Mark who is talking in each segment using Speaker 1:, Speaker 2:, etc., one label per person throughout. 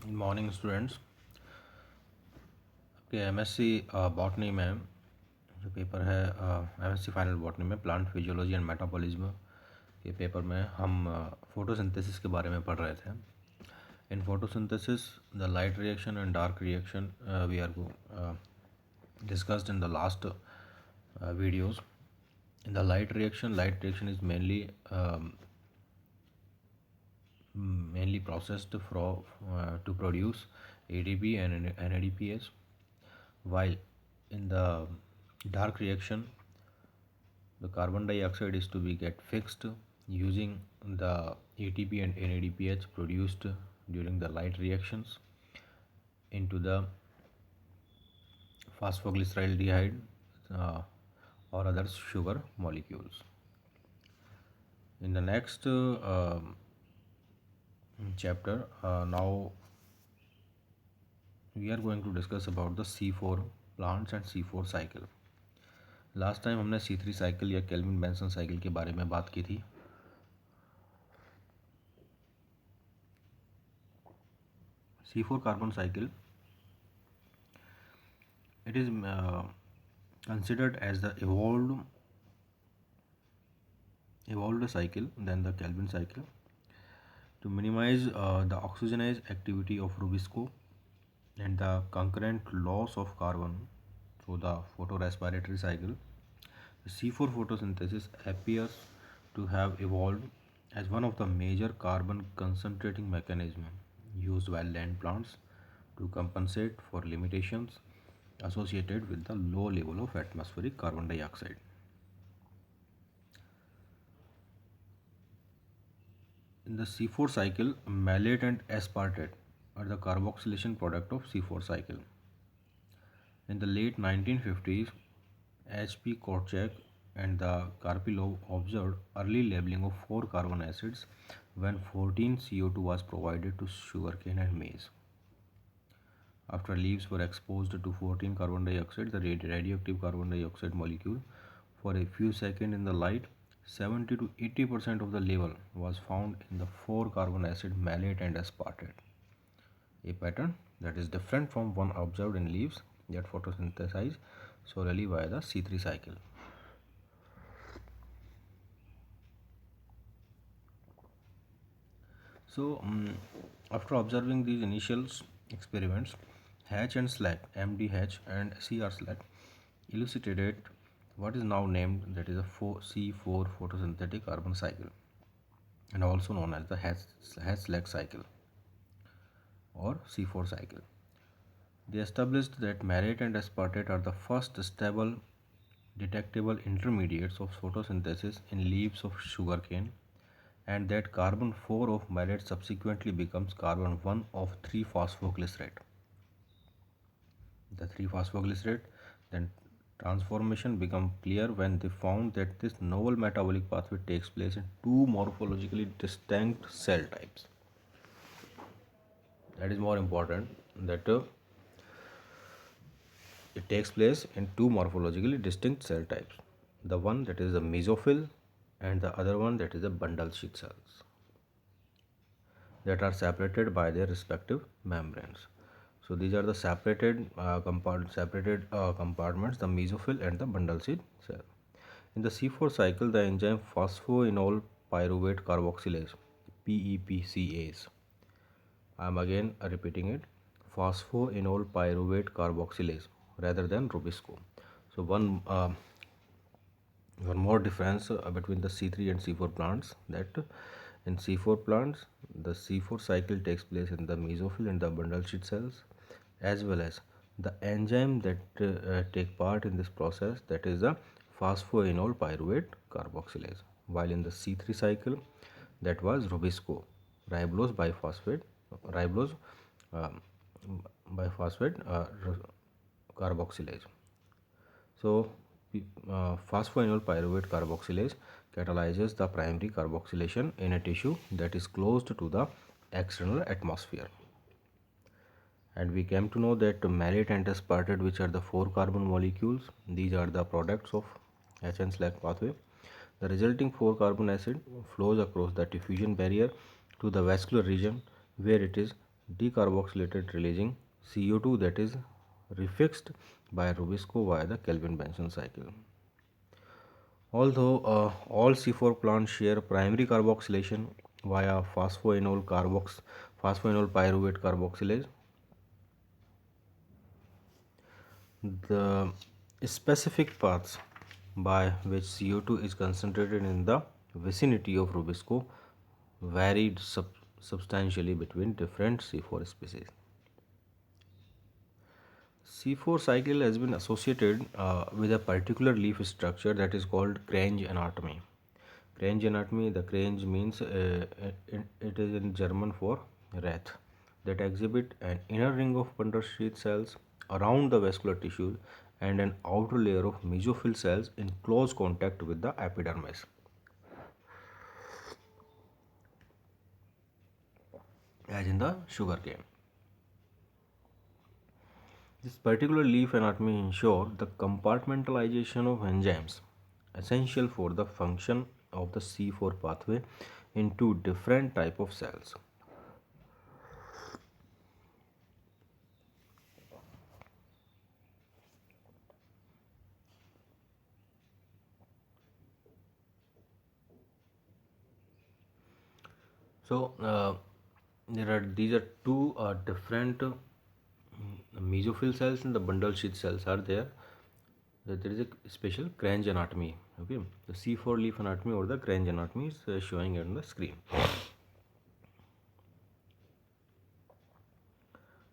Speaker 1: Morning students. आपके MSc botany में जो पेपर है, एमएससी फाइनल बॉटनी में प्लांट फिजियोलॉजी एंड मेटाबॉलिज्म के पेपर में हम फोटोसिंथेसिस के बारे में पढ़ रहे थे। In photosynthesis the light reaction and dark reaction we are discussed in the last videos. In the light reaction is mainly processed to produce ADP and NADPH, while in the dark reaction the carbon dioxide is to be get fixed using the ATP and NADPH produced during the light reactions into the phosphoglyceraldehyde uh, or other sugar molecules. In the next chapter, now we are going to discuss about the C4 plants and C4 cycle. Last time हमने C3 cycle या kelvin Benson cycle के बारे में बात की थी। C4 carbon cycle, it is considered as the evolved cycle than the Kelvin cycle to minimize the oxygenase activity of Rubisco and the concurrent loss of carbon through the photorespiratory cycle. The C4 photosynthesis appears to have evolved as one of the major carbon concentrating mechanisms used by land plants to compensate for limitations associated with the low level of atmospheric carbon dioxide. In the C4 cycle, malate and aspartate are the carboxylation product of C4 cycle. In the late 1950s, H.P. Korchak and the Karpilov observed early labeling of 4 carbon acids when 14 CO2 was provided to sugarcane and maize. After leaves were exposed to 14 carbon dioxide, the radioactive carbon dioxide molecule, for a few seconds in the light, 70 to 80% of the level was found in the 4 carbon acid malate and aspartate, a pattern that is different from one observed in leaves that photosynthesize solely via the C3 cycle. So, after observing these initial experiments, Hatch and Slack, MD Hatch and CR Slack, elucidated what is now named that is a C4 photosynthetic carbon cycle, and also known as the Hatch-Slack cycle or C4 cycle. They established that malate and aspartate are the first stable detectable intermediates of photosynthesis in leaves of sugarcane, and that carbon 4 of malate subsequently becomes carbon 1 of 3-phosphoglycerate. The 3-phosphoglycerate then transformation become clear when they found that this novel metabolic pathway takes place in two morphologically distinct cell types. That is more important, that it takes place in two morphologically distinct cell types. The one that is the mesophyll and the other one that is the bundle sheath cells that are separated by their respective membranes. So these are the separated compartments, the mesophyll and the bundle sheath cell. In the C4 cycle, the enzyme phosphoenol pyruvate carboxylase (PEPCase). I am again repeating it: phosphoenol pyruvate carboxylase rather than Rubisco. So one more difference between the C3 and C4 plants, that in C4 plants the C4 cycle takes place in the mesophyll and the bundle sheath cells, as well as the enzyme that take part in this process, that is the phosphoenol pyruvate carboxylase, while in the C3 cycle that was Rubisco, ribulose biphosphate ribulose biphosphate carboxylase. So, phosphoenol pyruvate carboxylase catalyzes the primary carboxylation in a tissue that is closed to the external atmosphere. And we came to know that malate and aspartate, which are the 4 carbon molecules, these are the products of H and Slack pathway. The resulting 4 carbon acid flows across the diffusion barrier to the vascular region, where it is decarboxylated, releasing CO2 that is refixed by Rubisco via the Kelvin-Benson cycle. Although all C4 plants share primary carboxylation via phosphoenol pyruvate carboxylase, the specific paths by which CO2 is concentrated in the vicinity of Rubisco varied substantially between different C4 species. C4 cycle has been associated with a particular leaf structure that is called Grange anatomy. Grange anatomy, the Grange means it is in German for rat, that exhibit an inner ring of bundle sheath cells around the vascular tissue and an outer layer of mesophyll cells in close contact with the epidermis. As in the sugarcane. This particular leaf anatomy ensures the compartmentalization of enzymes essential for the function of the C4 pathway into different type of cells. So these are two different mesophyll cells and the bundle sheath cells are there. There is a special Grange anatomy. Okay, the C4 leaf anatomy or the Grange anatomy is showing on the screen.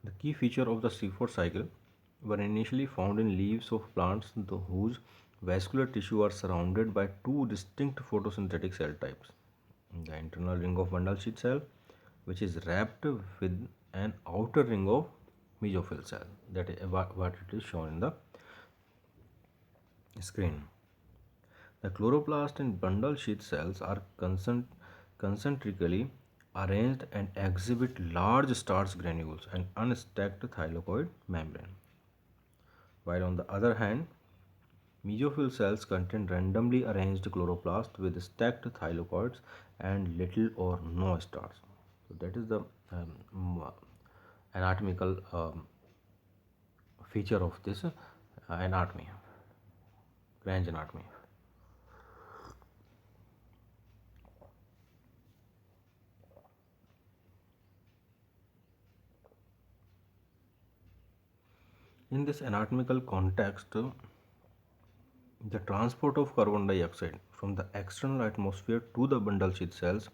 Speaker 1: The key feature of the C4 cycle were initially found in leaves of plants whose vascular tissue are surrounded by two distinct photosynthetic cell types. The internal ring of bundle sheath cell, which is wrapped with an outer ring of mesophyll cell. That is what it is shown in the screen. The chloroplast and bundle sheath cells are concentrically arranged and exhibit large starch granules and unstacked thylakoid membrane. While on the other hand, mesophyll cells contain randomly arranged chloroplast with stacked thylakoids and little or no starch. So that is the anatomical feature of this anatomy, Grange anatomy. In this anatomical context, the transport of carbon dioxide from the external atmosphere to the bundle sheath cells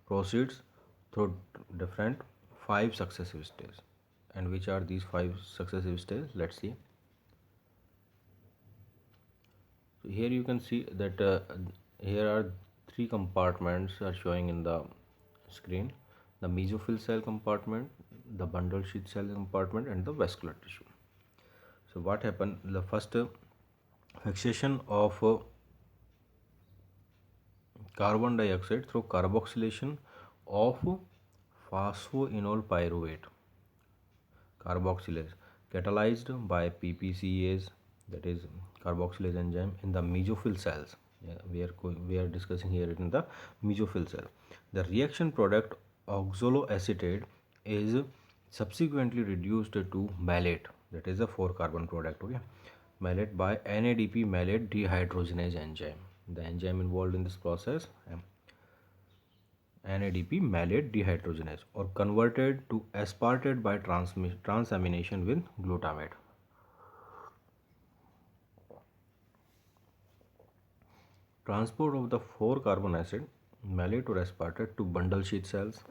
Speaker 1: proceeds through different 5 successive stages. And which are these 5 successive stages? Let's see. So here you can see that here are 3 compartments are showing in the screen: the mesophyll cell compartment, the bundle sheath cell compartment, and the vascular tissue. So what happened? The first fixation of carbon dioxide through carboxylation of phosphoenol pyruvate carboxylase catalyzed by PPCase, that is carboxylase enzyme, in the mesophyll cells. Yeah, we are discussing here in the mesophyll cell. The reaction product oxaloacetate is subsequently reduced to malate, that is a 4-carbon product. Okay, malate by NADP malate dehydrogenase enzyme. The enzyme involved in this process, NADP malate dehydrogenase, or converted to aspartate by transamination with glutamate. Transport of the 4-carbon acid malate or aspartate to bundle sheath cells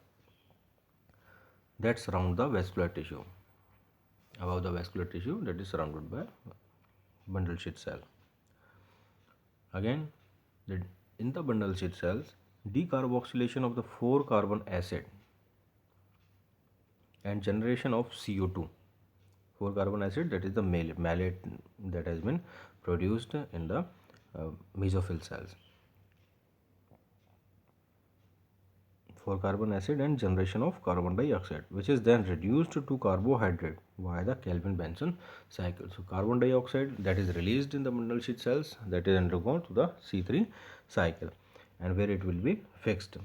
Speaker 1: that surround the vascular tissue. Above the vascular tissue that is surrounded by bundle sheath cell. Again, in the bundle sheath cells, decarboxylation of the 4-carbon acid and generation of CO2. 4-carbon acid, that is the malate that has been produced in the mesophyll cells. 4-carbon acid and generation of carbon dioxide, which is then reduced to carbohydrate via the Kelvin-Benson cycle. So carbon dioxide that is released in the bundle sheath cells, that is undergone to the C3 cycle, and where it will be fixed.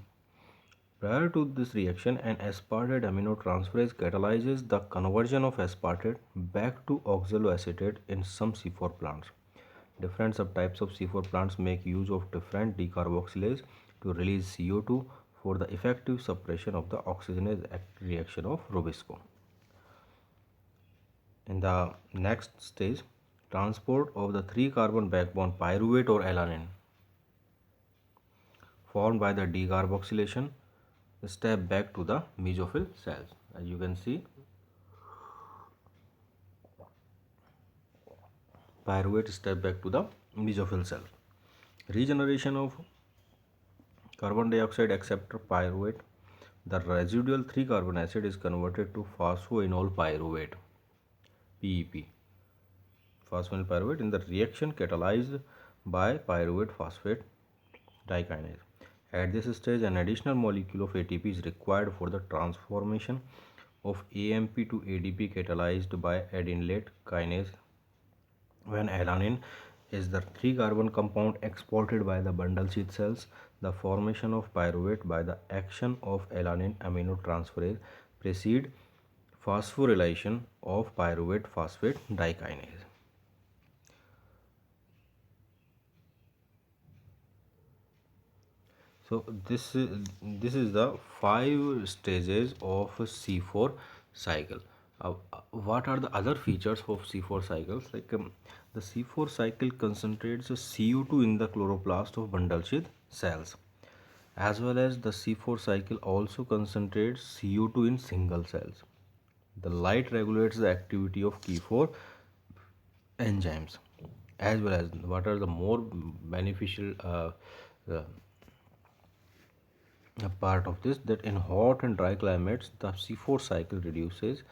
Speaker 1: Prior to this reaction, an aspartate aminotransferase catalyzes the conversion of aspartate back to oxaloacetate in some C4 plants. Different subtypes of C4 plants make use of different decarboxylase to release CO2 for the effective suppression of the oxygenase reaction of Rubisco. In the next stage, transport of the 3-carbon backbone pyruvate or alanine formed by the decarboxylation step back to the mesophyll cells. As you can see, pyruvate step back to the mesophyll cell. Regeneration of carbon dioxide acceptor pyruvate. The residual 3-carbon acid is converted to phosphoenol pyruvate PEP. Phosphoenol pyruvate in the reaction catalyzed by pyruvate phosphate dikinase. At this stage, an additional molecule of ATP is required for the transformation of AMP to ADP catalyzed by adenylate kinase. When alanine is the 3-carbon compound exported by the bundle sheath cells, the formation of pyruvate by the action of alanine aminotransferase precedes phosphorylation of pyruvate phosphate dikinase. So this is the 5 stages of C4 cycle. What are the other features of C4 cycles? The C4 cycle concentrates CO2 in the chloroplast of bundle sheath cells, as well as the C4 cycle also concentrates CO2 in single cells. The light regulates the activity of key 4 enzymes, as well as what are the more beneficial uh, a part of this, that in hot and dry climates the C4 cycle reduces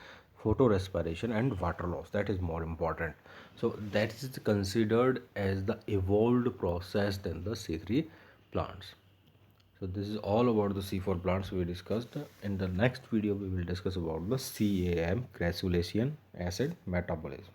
Speaker 1: photorespiration and water loss. That is more important. So that is considered as the evolved process than the C3 plants. So this is all about the C4 plants we discussed. In the next video we will discuss about the CAM, crassulacean acid metabolism.